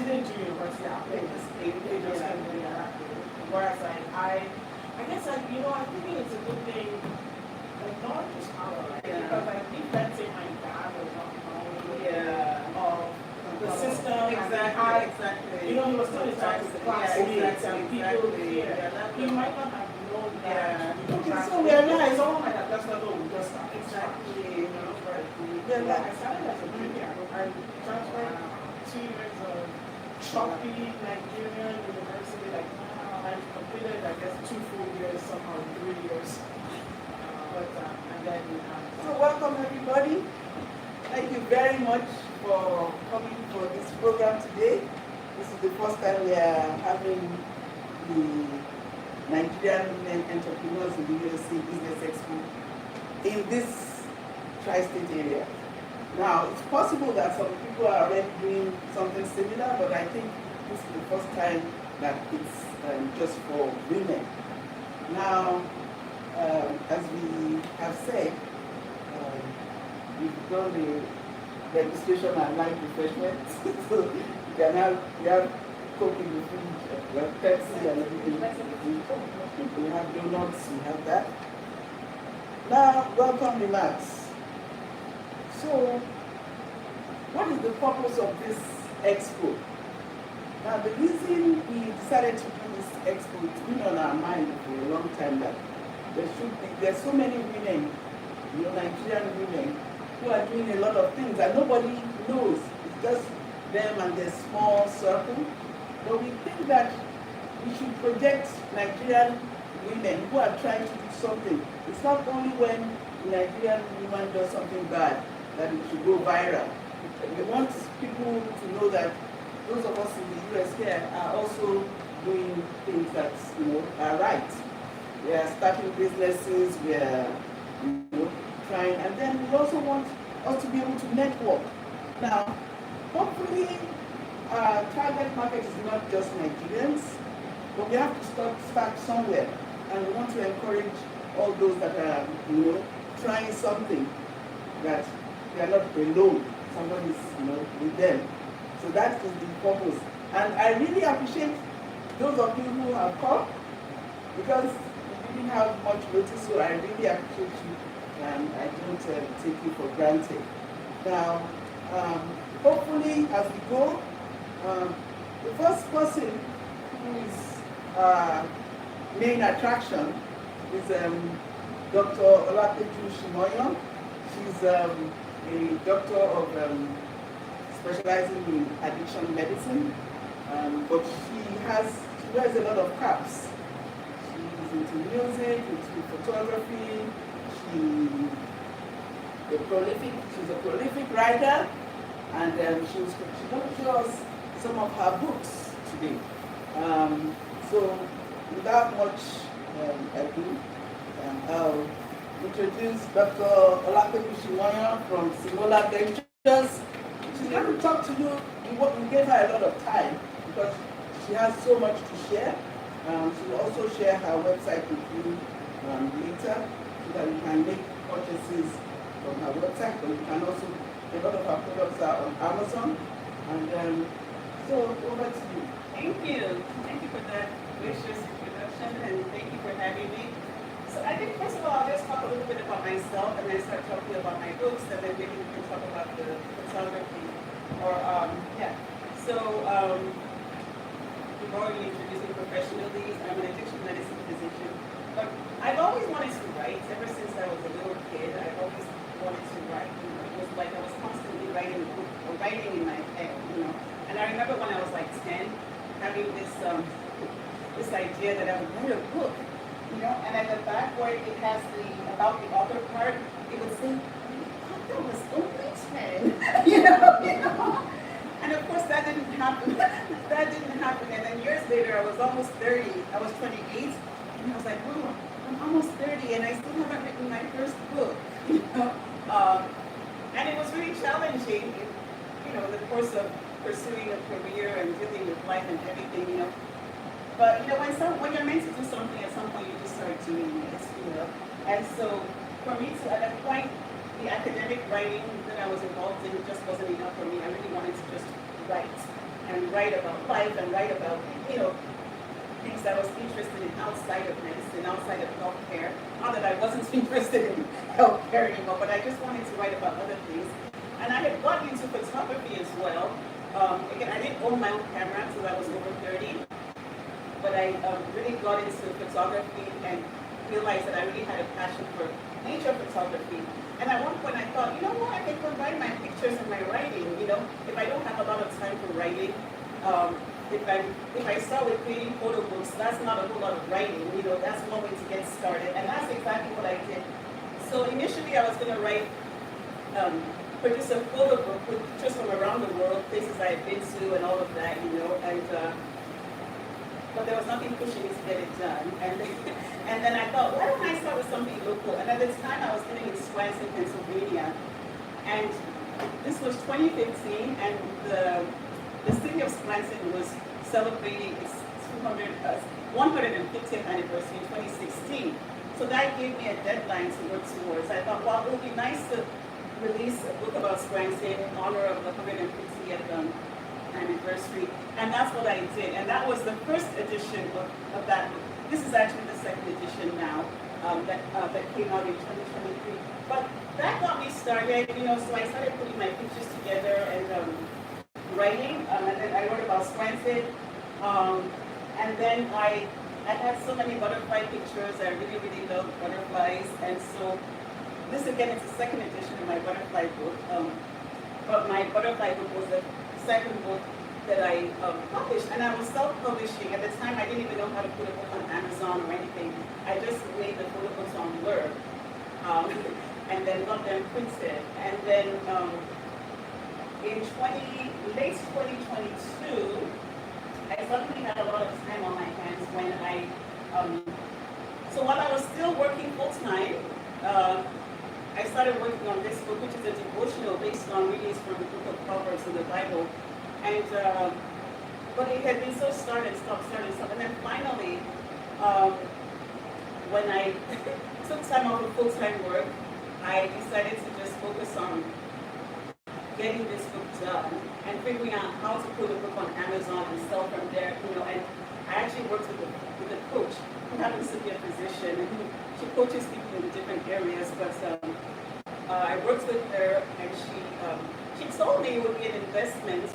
didn't do university after this, they just kind of whereas like I guess like, you know, I think it's a good thing, like not just our, right? Because like if let's say my dad was not knowing of the system, exactly. You know, he was still in touch with the classmates and people here. He might not have known that. Okay, so we are nice. Someone might have just not known. Just exactly. You know, right? Yeah, like I started as a junior. I transferred 2 years of choppy Nigerian university. Like I completed, I guess, 2 full years, somehow 3 years. And then. So welcome everybody. Thank you very much for coming for this program today. This is the first time we are having the Nigerian women entrepreneurs in the USA Business Expo in this tri-state area. Now, it's possible that some people are already doing something similar, but I think this is the first time that it's just for women. Now, as we have said, we've done the registration and light refreshments. So you have Coke in the fridge, you have Pepsi and everything. We have donuts, we have that. Now, welcome remarks. So, what is the purpose of this expo? Now, the reason we decided to do this expo, it's been on our mind for a long time that there's so many women, you know, Nigerian women, who are doing a lot of things and nobody knows. It's just them and their small circle. But we think that we should project Nigerian women who are trying to do something. It's not only when a Nigerian woman does something bad that it should go viral. We want people to know that those of us in the US here are also doing things that, you know, are right. We are starting businesses, we are, you know, trying, and then we also want us to be able to network. Now, hopefully, our target market is not just Nigerians, but we have to start somewhere, and we want to encourage all those that are, you know, trying something, that they are not alone. Somebody's, you know, with them. So that is the purpose. And I really appreciate those of you who have come, because we didn't have much notice, so I really appreciate you, and I don't take you for granted. Now, hopefully, as we go, the first person who is main attraction is Dr. Olapeju Shimoyon. She's a doctor of specializing in addiction medicine, but she wears a lot of caps. She's into music, into photography. She's a prolific writer, and she's going to show us some of her books today. So without much ado, I'll introduce Dr. Olapeju Shimoyon from Simola Ventures. She's going to talk to you. We gave her a lot of time because she has so much to share. She will also share her website with you later, so that you can make purchases from her website, but you can also, a lot of her products are on Amazon. And so over to you. Thank you. Thank you for that gracious introduction, and thank you for having me. So I think first of all, I'll just talk a little bit about myself, and then start talking about my books, and then maybe we can talk about the photography. Or So you've already introduced me professionally. I'm an addiction medicine physician, but I've always wanted to write. Ever since I was a little kid, I've always wanted to write. You know, it was like I was constantly writing in my head. You know, and I remember when I was like 10, having this idea that I would write a book. You know, and at the back where it has the about the author part, it would say, "That was Englishman," you know. And of course, that didn't happen. That didn't happen. And then years later, I was almost 30. I was 28, and I was like, "Oh, I'm almost 30, and I still haven't written my first book." You know, and it was really challenging. You know, in the course of pursuing a career and dealing with life and everything. You know. But you know, when you're meant to do something, at some point you just start doing it, you know. And so, for me to, at that point, the academic writing that I was involved in just wasn't enough for me. I really wanted to just write. and write about life and write about, you know, things that I was interested in outside of medicine, outside of healthcare. Not that I wasn't interested in healthcare anymore, but I just wanted to write about other things. And I had gotten into photography as well. Again, I didn't own my own camera until I was over 30, but I really got into photography and realized that I really had a passion for nature photography. And at one point I thought, you know what, I can combine my pictures and my writing, you know, if I don't have a lot of time for writing, if I start with creating photo books, that's not a whole lot of writing, you know, that's one way to get started, and that's exactly what I did. So initially I was going to write, produce a photo book with pictures from around the world, places I had been to and all of that, you know, and but there was nothing pushing me to get it done. And then I thought, why don't I start with something local? And at the time I was living in Scranton, Pennsylvania, and this was 2015, and the city of Scranton was celebrating its 150th anniversary in 2016. So that gave me a deadline to work towards. I thought, well, it would be nice to release a book about Scranton in honor of the 150th anniversary. And that's what I did. And that was the first edition of that book. This is actually the second edition now that came out in 2023. But that got me started, you know, so I started putting my pictures together and writing, and then I wrote about Scranton, and then I had so many butterfly pictures. I really, really love butterflies, and so this again is the second edition of my butterfly book, but my butterfly book was the second book that I published, and I was self-publishing. At the time, I didn't even know how to put a book on Amazon or anything. I just made the photo books on Blur, and then got them printed, and then in late 2022, I suddenly had a lot of time on my hands when so while I was still working full-time, I started working on this book, which is a devotional based on readings from the book of Proverbs in the Bible. And, but it had been so start and stop. And then finally, when I took time off of full-time work, I decided to just focus on getting this book done and figuring out how to put a book on Amazon and sell from there, you know. And I actually worked with a coach who happens to be a physician, and she coaches people in different areas. But I worked with her, and she told me it would be an investment,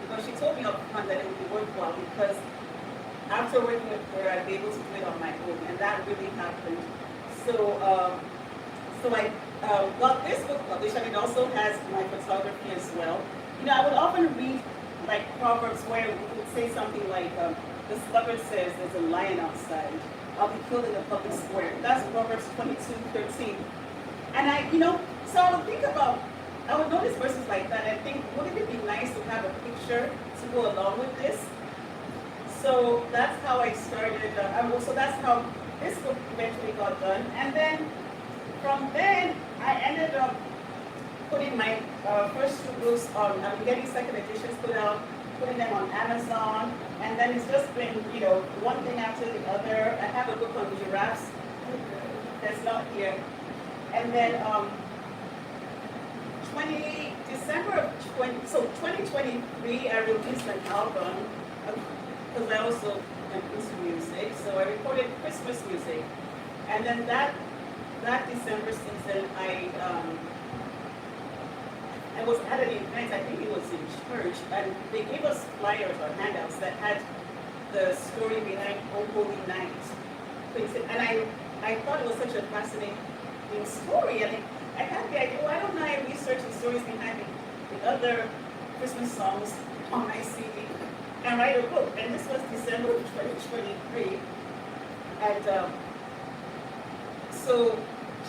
because she told me up front that it would be worthwhile, because after working with her, I'd be able to do it on my own, and that really happened. So I got this book published, and it also has my photography as well. You know, I would often read like Proverbs where it would say something like, the sluggard says there's a lion outside, I'll be killed in the public square. That's Proverbs 22:13. And so I would think about, I would notice verses like that and think, wouldn't it be nice to have a picture to go along with this? So that's how I started, so that's how this book eventually got done. And then from then, I ended up putting my first two books on, I'm getting second editions put out, putting them on Amazon, and then it's just been, one thing after the other. I have a book on giraffes that's not here. And then December of 2023, I released an album, because I also am into music, so I recorded Christmas music. And then that December season, I was at an event, I think it was in church, and they gave us flyers or handouts that had the story behind Oh Holy Night. And I thought it was such a fascinating story, and I had the idea, why don't I research the stories behind the other Christmas songs on my CD and write a book? And this was December of 2023. And so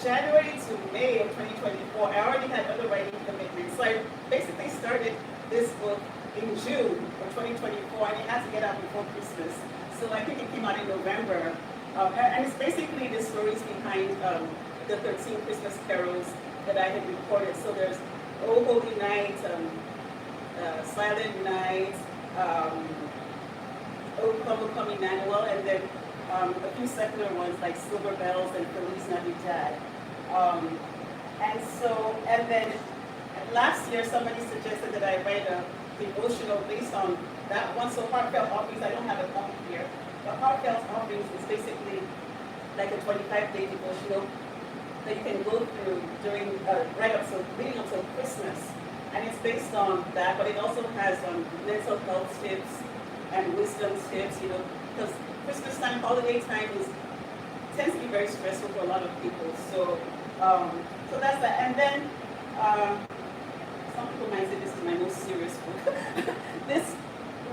January to May of 2024, I already had other writing commitments. So I basically started this book in June of 2024, and it had to get out before Christmas. So I think it came out in November. And it's basically the stories behind the 13 Christmas carols that I had recorded. So there's Oh Holy Night, Silent Night, Oh Come, O Come Emmanuel, and then a few secular ones like Silver Bells and Feliz Navidad. And then at last year somebody suggested that I write a devotional based on that one. So heartfelt offerings, I don't have a copy here, but heartfelt offerings is basically like a 25-day devotional that you can go through during right up to leading up till Christmas, and it's based on that. But it also has mental health tips and wisdom tips. You know, because Christmas time, holiday time tends to be very stressful for a lot of people. So so that's that. And then some people might say this is my most serious book. This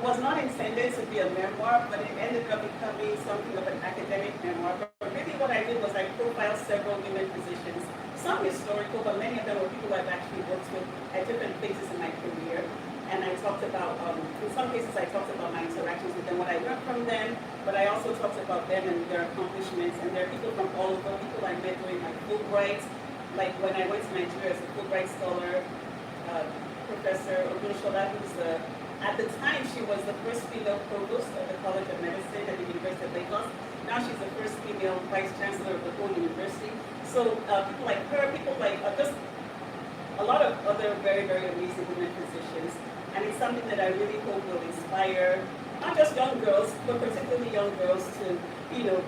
was not intended to be a memoir, but it ended up becoming something of an academic memoir. But really what I did was I profiled several women physicians, some historical, but many of them were people I've actually worked with at different phases in my career. And I talked about, in some cases I talked about my interactions with them, what I learned from them, but I also talked about them and their accomplishments. And there are people from all over, people I met during my Fulbright, like when I went to Nigeria as a Fulbright scholar, Professor Ogunshola, who's at the time, she was the first female provost of the College of Medicine at the University of Lagos. Now she's the first female vice chancellor of the whole university. So people like her, people like just a lot of other very, very amazing women physicians. And it's something that I really hope will inspire not just young girls, but particularly young girls to, you know,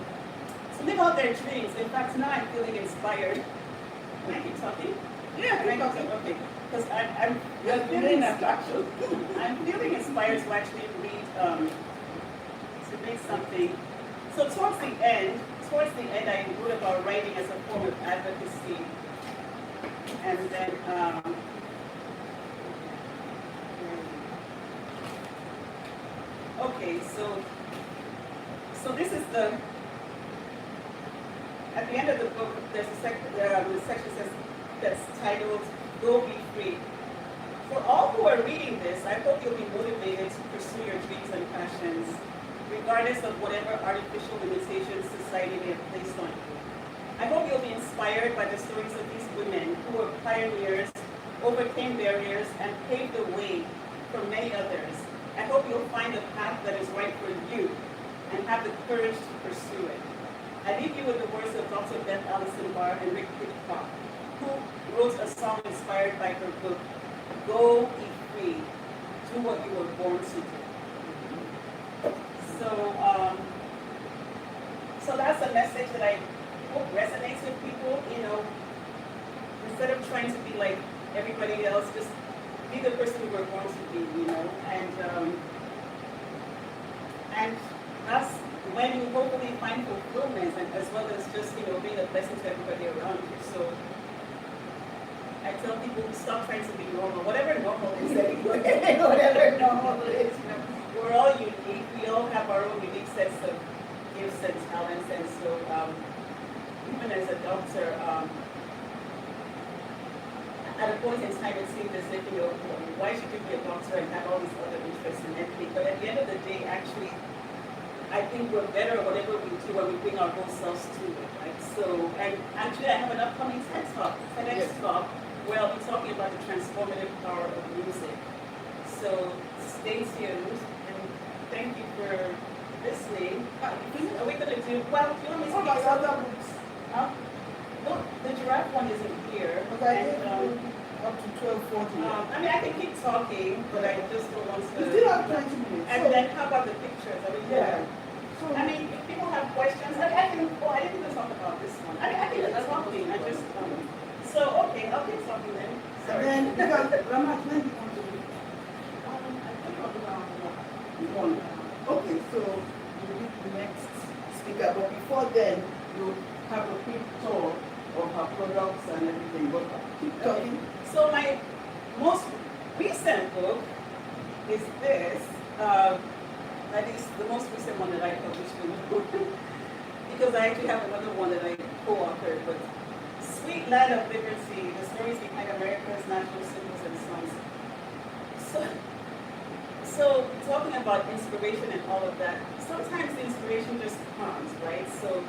to live out their dreams. In fact, now I'm feeling inspired. Can I keep talking? Yeah, Can I keep talking? Okay. Because I'm feeling I'm feeling inspired to actually read something. So towards the end, I wrote about writing as a form of advocacy, and then okay, so this is at the end of the book. There's a section that's titled "Go Be Free." For all who are reading this, I hope you'll be motivated to pursue your dreams and passions, regardless of whatever artificial limitations society may have placed on you. I hope you'll be inspired by the stories of these women who were pioneers, overcame barriers, and paved the way for many others. I hope you'll find a path that is right for you and have the courage to pursue it. I leave you with the words of Dr. Beth Allison Barr and Rick Hitchcock, who wrote a song inspired by her book, Go Be Free, do what you were born to do. So that's a message that I hope resonates with people. You know, instead of trying to be like everybody else, just be the person you were born to be. You know, and that's when you hopefully find fulfillment, and as well as just being a blessing to everybody around you. So I tell people to stop trying to be normal, whatever normal is anyway. Whatever normal is, we're all unique. We all have our own unique sets of gifts and talents, and so even as a doctor, at a point in time it seemed as if why should you be a doctor and have all these other interests and everything? But at the end of the day, actually, I think we're better at whatever we do when we bring our whole selves to it, right? So, and actually, I have an upcoming TEDx talk, where I'll be talking about the transformative power of music. So stay tuned, and thank you for listening. Are we going to do, well, do you want me to What about other books? Look, the giraffe one isn't here. Okay, up to 12:40. I mean, I can keep talking, but I just don't want to. We still have 20 minutes. And then how about the pictures? I mean, Yeah. So, I mean, if people have questions, I didn't even talk about this one. I can keep talking. I just, okay, I'll keep talking then. and Sorry. then, because Ramat, when you want to read? I think I'll do One. Okay, so you read the next speaker, but before then, you have a quick tour of her products and everything. But keep talking. So my most recent book is this. That is the most recent one that I published in the book. Because I actually have another one that I co-authored, but Sweet Land of Liberty, the stories behind America's national symbols and songs. So talking about inspiration and all of that, sometimes the inspiration just comes, right? So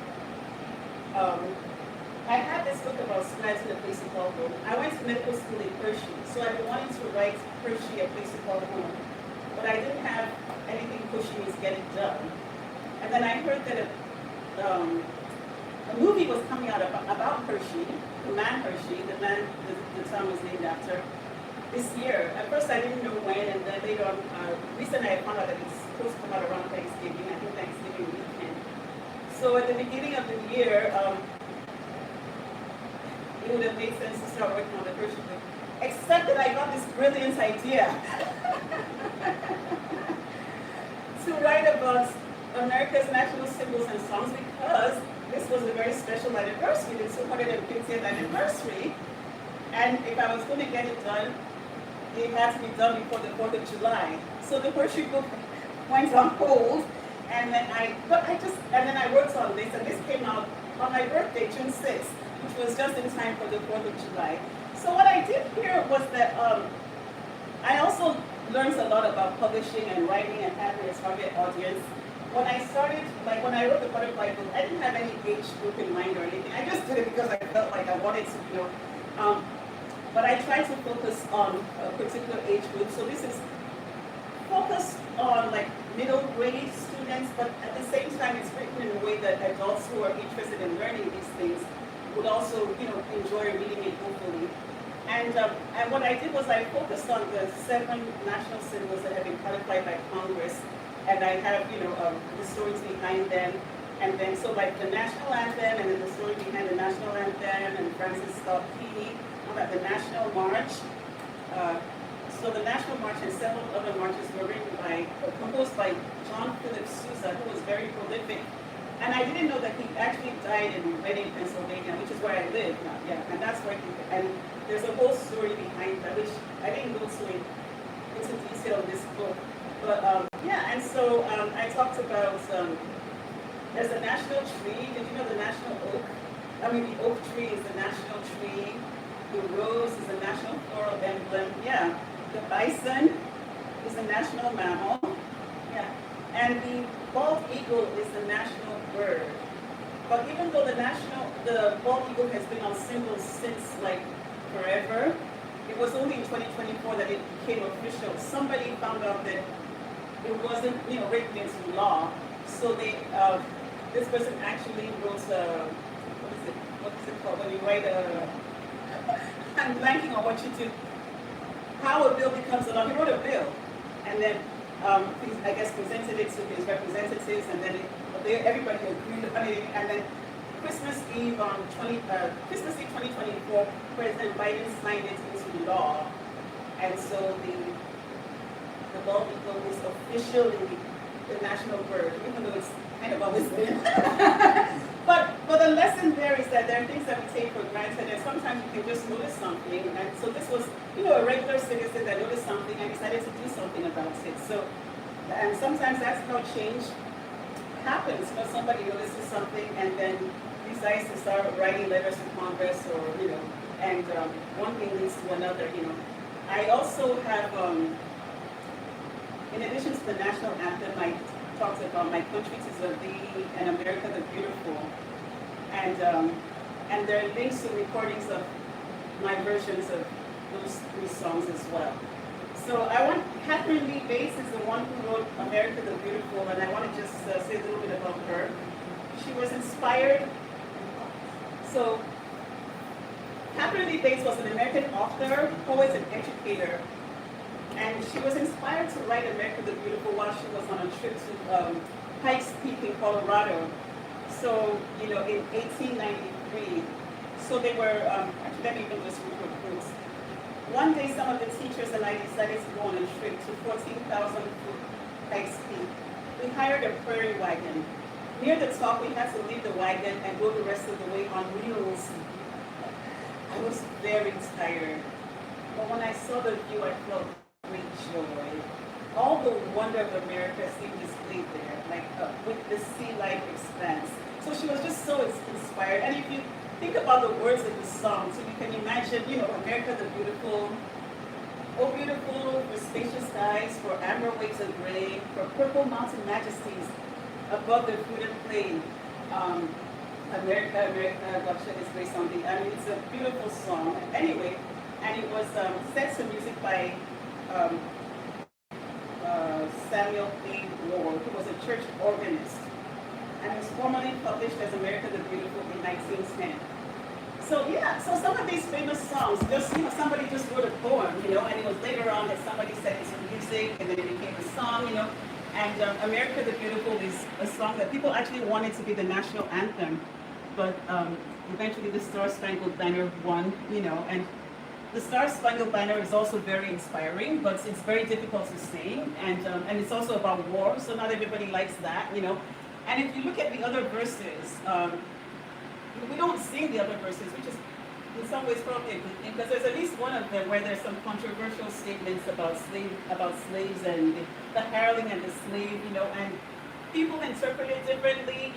I had this book about scribes in a place to call home. I went to medical school in Hershey, so I've been wanting to write Hershey, a place to call home. But I didn't have anything pushing me to get it done. And then I heard that a movie was coming out about Hershey, the man Hershey, the man the town was named after. this year. At first I didn't know when, and then later on, recently I found out that it's supposed to come out around Thanksgiving, I think Thanksgiving weekend. So at the beginning of the year, it would have made sense to start working on the first book, except that I got this brilliant idea to write about America's national symbols and songs, because this was a very special anniversary, the 250th anniversary. And if I was going to get it done, it had to be done before the 4th of July. So the poetry book went on hold, and then I worked on this, and this came out on my birthday, June 6th, which was just in time for the 4th of July. So what I did here was that I also learned a lot about publishing and writing and having a target audience. When I started, like when I wrote the butterfly book, I didn't have any age group in mind or anything. I just did it because I felt like I wanted to, but I tried to focus on a particular age group. So this is focused on like middle grade students, but at the same time it's written in a way that adults who are interested in learning these things would also, enjoy reading it hopefully. And what I did was I focused on the 7 national symbols that have been codified by Congress, and I have, the stories behind them. And then, so like the national anthem, and then the story behind the national anthem, and Francis Scott Key, about the national march. So the national march and several other marches were composed by John Philip Sousa, who was very prolific. And I didn't know that he actually died in Reading, Pennsylvania, which is where I live now. Yeah, and that's where and there's a whole story behind that, which I didn't go into detail in this book. But and so I talked about, there's a national tree. Did you know the national oak? The oak tree is the national tree. The rose is a national floral emblem. Yeah. The bison is a national mammal. Yeah. And the bald eagle is the national bird. But even though the bald eagle has been on symbols since like forever, it was only in 2024 that it became official. Somebody found out that it wasn't, written into law. So they, this person actually wrote what is it called when you write I'm blanking on what you do. How a bill becomes a law. He wrote a bill, and then I guess presented it to his representatives, and then everybody agreed on it. And then Christmas Eve 2024, President Biden signed it into law, and so the bald eagle is officially the national bird, even though it's kind of always been. But the lesson there is that there are things that we take for granted, and sometimes you can just notice something. And so this was, a regular citizen that noticed something and decided to do something about it. So, and sometimes that's how change happens. Somebody notices something and then decides to start writing letters to Congress, or and one thing leads to another. I also have, in addition to the national anthem, I talked about my country tis of thee and America the beautiful, and there are links to recordings of my versions of those 3 songs as well. So Catherine Lee Bates is the one who wrote America the Beautiful, and I want to just say a little bit about her. She was inspired. So Catherine Lee Bates was an American author, poet, and educator. And she was inspired to write America the Beautiful while she was on a trip to Pikes Peak in Colorado. So, in 1893. So they were, actually let me even just read her quotes. One day some of the teachers and I decided to go on a trip to 14,000-foot Pikes Peak. We hired a prairie wagon. Near the top, we had to leave the wagon and go the rest of the way on wheels. I was very tired. But when I saw the view, I felt great joy. All the wonder of America seemed displayed there, like with the sea-like expanse. So she was just so inspired. And if you think about the words of the song, so you can imagine, America the beautiful. Oh, beautiful for spacious skies, for amber waves of gray, for purple mountain majesties above the fruited plain. America, America, God shed His grace on thee. It's a beautiful song. Anyway, and it was set to music by Samuel A. Ward, who was a church organist, and it was formally published as America the Beautiful in 1910. So yeah, so some of these famous songs, just somebody just wrote a poem, and it was later on that somebody said it's music, and then it became a song, And America the Beautiful is a song that people actually wanted to be the national anthem, but eventually the Star Spangled Banner won, and the Star Spangled Banner is also very inspiring, but it's very difficult to sing, and it's also about war, so not everybody likes that, And if you look at the other verses, we don't sing the other verses, which is in some ways probably a good thing, because there's at least one of them where there's some controversial statements about slaves and the hireling and the slave, and people interpret it differently,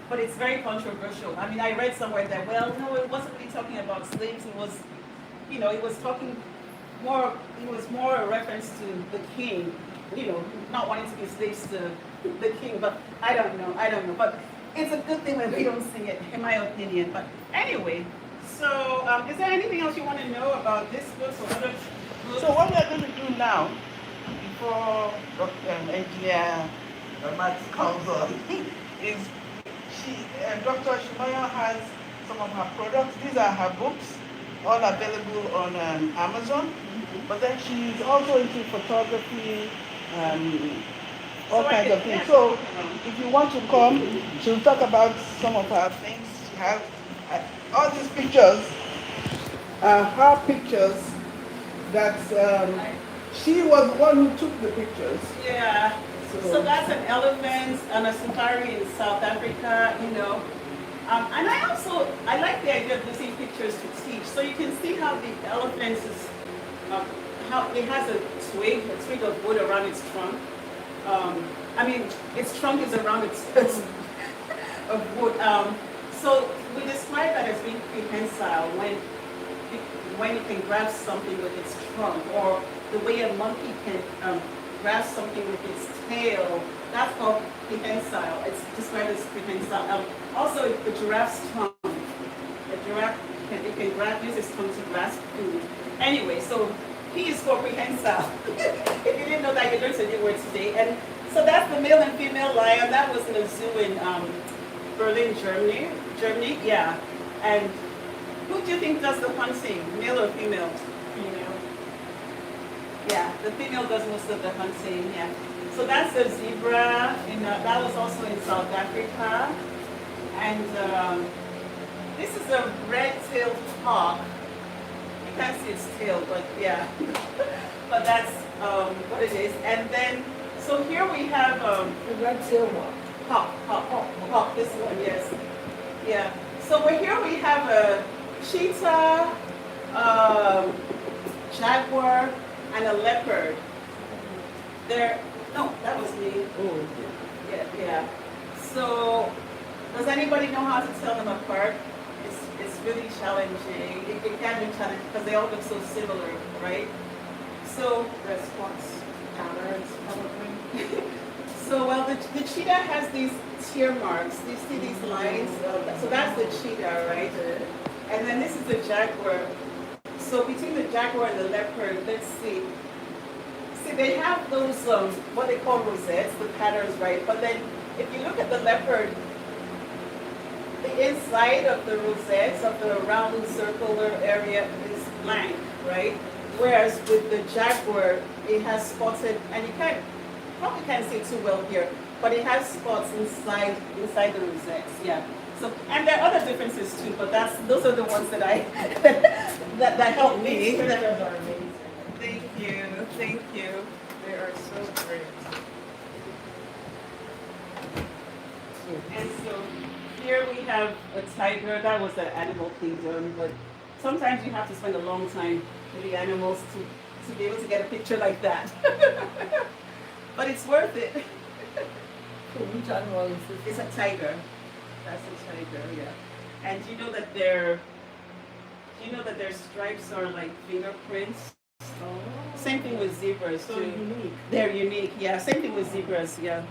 but it's very controversial. I mean, I read somewhere that, well, no, it wasn't really talking about slaves. It was, it was talking more. It was more a reference to the king, not wanting to be slaves to the king. But I don't know. But it's a good thing that we don't sing it, in my opinion. But anyway, so is there anything else you want to know about this book or other books? So what we are going to do now, before Engineer Max comes on, is Dr. Shimaya has some of her products. These are her books, all available on Amazon. But then she's also into photography, all kinds of things. So if you want to come, she'll talk about some of her things. She has all these pictures are her pictures that she was the one who took the pictures. Yeah. So that's an elephant on a safari in South Africa, And I like the idea of using pictures to teach. So you can see how the elephant is, how it has a twig of wood around its trunk. Its trunk is around its of wood. So we describe that as being prehensile when it can grasp something with its trunk, or the way a monkey can grasp something with its tail. That's called prehensile. It's described as prehensile. Also, the giraffe's tongue. The giraffe can use its tongue to grasp food. Anyway, so he is called prehensile. If you didn't know that, you learned a new word today. And so that's the male and female lion. That was in a zoo in Berlin, Germany. Yeah. And who do you think does the hunting, male or female? Female. Yeah, the female does most of the hunting. Yeah. So that's a zebra. That was also in South Africa. And this is a red-tailed hawk. You can't see its tail, but yeah. But that's what it is. And then, so here we have The red-tailed hawk. This one, yes. Yeah. So here we have a cheetah, jaguar, and a leopard. No, that was me. Oh, Yeah. So, does anybody know how to tell them apart? It's really challenging. It can be challenging because they all look so similar, right? So, response patterns, probably. So, well, the cheetah has these tear marks. You see these lines? So that's the cheetah, right? And then this is the jaguar. So between the jaguar and the leopard, let's see. See, they have those, what they call rosettes, the patterns, right? But then if you look at the leopard, the inside of the rosettes, of the round circular area, is blank, right? Whereas with the jaguar, it has spotted, and you probably can't see it too well here, but it has spots inside the rosettes, yeah. So, and there are other differences too, but those are the ones that that help me. These pictures are amazing. Thank you. They are so great. And so here we have a tiger. That was the animal kingdom, but sometimes you have to spend a long time with the animals to be able to get a picture like that. But it's worth it. So which animal is this? It's a tiger. That's a tiger, yeah. And you know that their stripes are like fingerprints. Oh. Same thing with zebras So too. unique. They're unique, yeah. Same thing with zebras, yeah.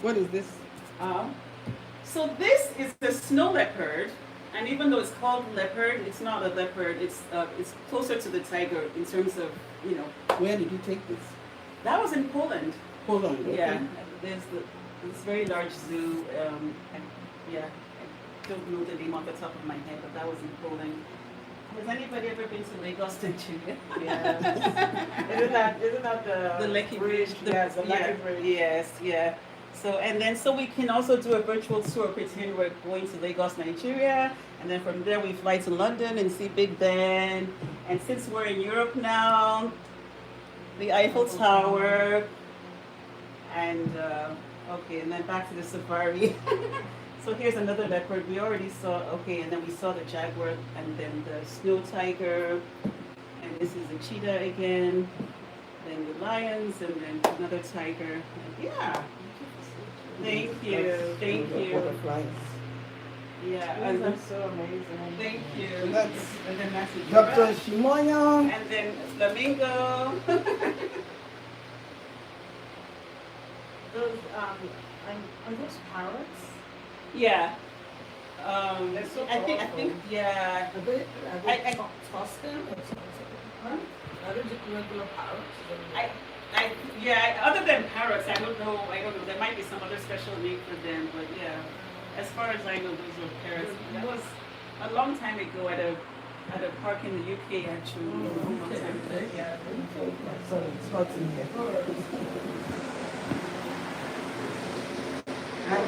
what is this? So this is the snow leopard, and even though it's called leopard, it's not a leopard. It's closer to the tiger in terms of Where did you take this? That was in Poland. Poland, okay. Yeah, there's this very large zoo, and yeah. don't know the name off the top of my head, but that was in Poland. Has anybody ever been to Lagos, Nigeria? Yeah. Isn't that The Lekki Bridge? Yes, the Lekki Bridge. Yes, yeah. So, and then, so we can also do a virtual tour, pretend we're going to Lagos, Nigeria, and then from there we fly to London and see Big Ben. And since we're in Europe now, the Eiffel Tower, and okay, and then back to the safari. So here's another leopard. We already saw, okay, and then we saw the jaguar, and then the snow tiger, and this is the cheetah again, then the lions, and then another tiger. And yeah. Thank you. Thank you. Butterflies. Yeah. And that's so amazing. Thank you. That's and then that's a Dr. giraffe, Shimoyan. and then flamingo. Those, are those parrots? Yeah. They're so I think, colorful. yeah. Are they I- Tuscan or something? Huh? Are they just regular parrots? Other than parrots, I don't know. There might be some other special name for them, but yeah. As far as I know, those are parrots. That was a long time ago at a park in the UK, actually. A long time ago. Yeah. Sorry, it's not in here. And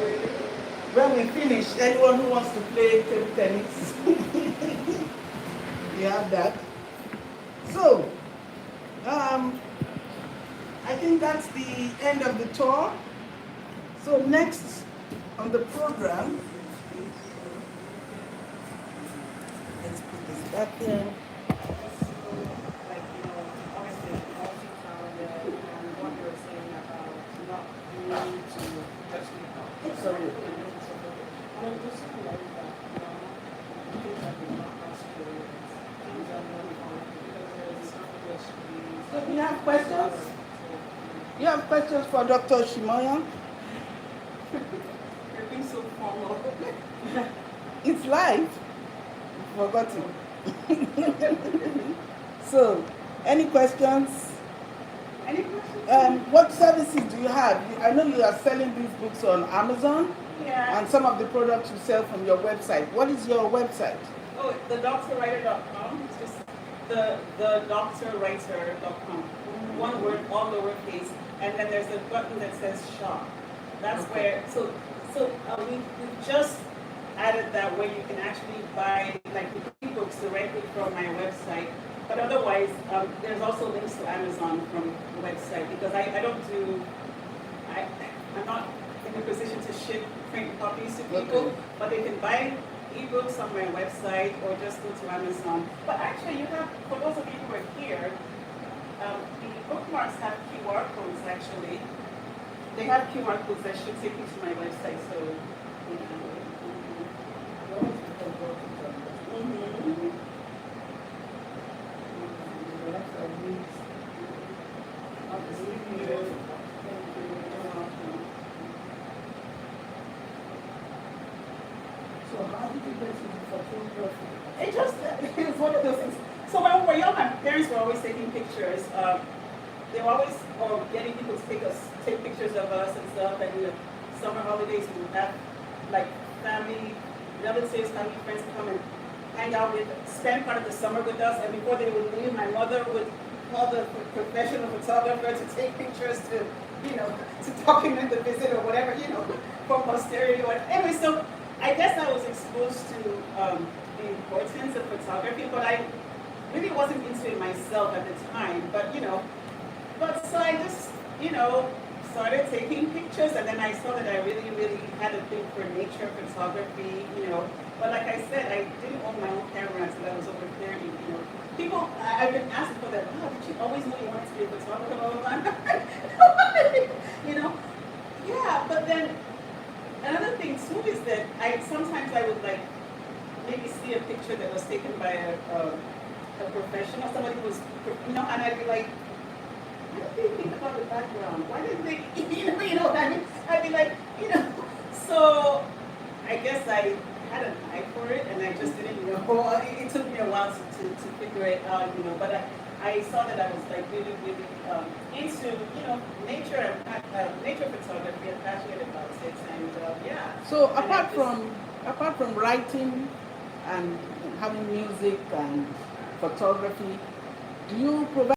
when we finish, anyone who wants to play table tennis, we have that. So, I think that's the end of the tour. So next on the program, let's put this back there. Like, obviously, multi-talented, and what you were saying about not needing to just be out. Sorry. And I'm just like that, things that did not ask for, things that not on, because there's something just So do you have questions? You have questions for Dr. Shimoyan? You're being so formal. It's live. You forgot it. So, any questions? Any questions? What services do you have? I know you are selling these books on Amazon Yeah. and some of the products you sell from your website. What is your website? Oh, the doctorwriter.com. It's just the doctorwriter.com. One word, all lowercase, and then there's a button that says shop. That's Okay. where. We've just added that where you can actually buy like ebooks directly from my website. But otherwise, there's also links to Amazon from the website because I'm not in a position to ship print copies to people, Okay. but they can buy ebooks on my website or just go to Amazon. But actually, you have, for those of you who are here, the bookmarks have QR codes actually. They have QR codes that should take you to my website, so you know. So how did you get into photography? It's one of those things. So when we were young, my parents were always taking pictures. They were always getting people to take pictures of us and stuff. And summer holidays, we would have like family, relatives, family friends come and hang out spend part of the summer with us. And before they would leave, my mother would call the professional photographer to take pictures to document the visit or whatever, for posterity. Anyway, so I guess I was exposed to the importance of photography, but I really wasn't into it myself at the time. But so I just, started taking pictures, and then I saw that I really, really had a thing for nature photography, But like I said, I didn't own my own camera until I was over 30, People, I've been asking for that, did you always know you wanted to be a photographer? Yeah, but then another thing too is that sometimes I would like maybe see a picture that was taken by a professional, somebody who was, and I'd be like, what do you think about the background? Why didn't they, you know what I mean? I'd be like, so I guess I had an eye for it, and I just didn't know. It took me a while to figure it out, but I saw that I was like really, really into, nature and nature photography and passionate about it. And yeah. So And I apart from writing and having music and photography, do you provide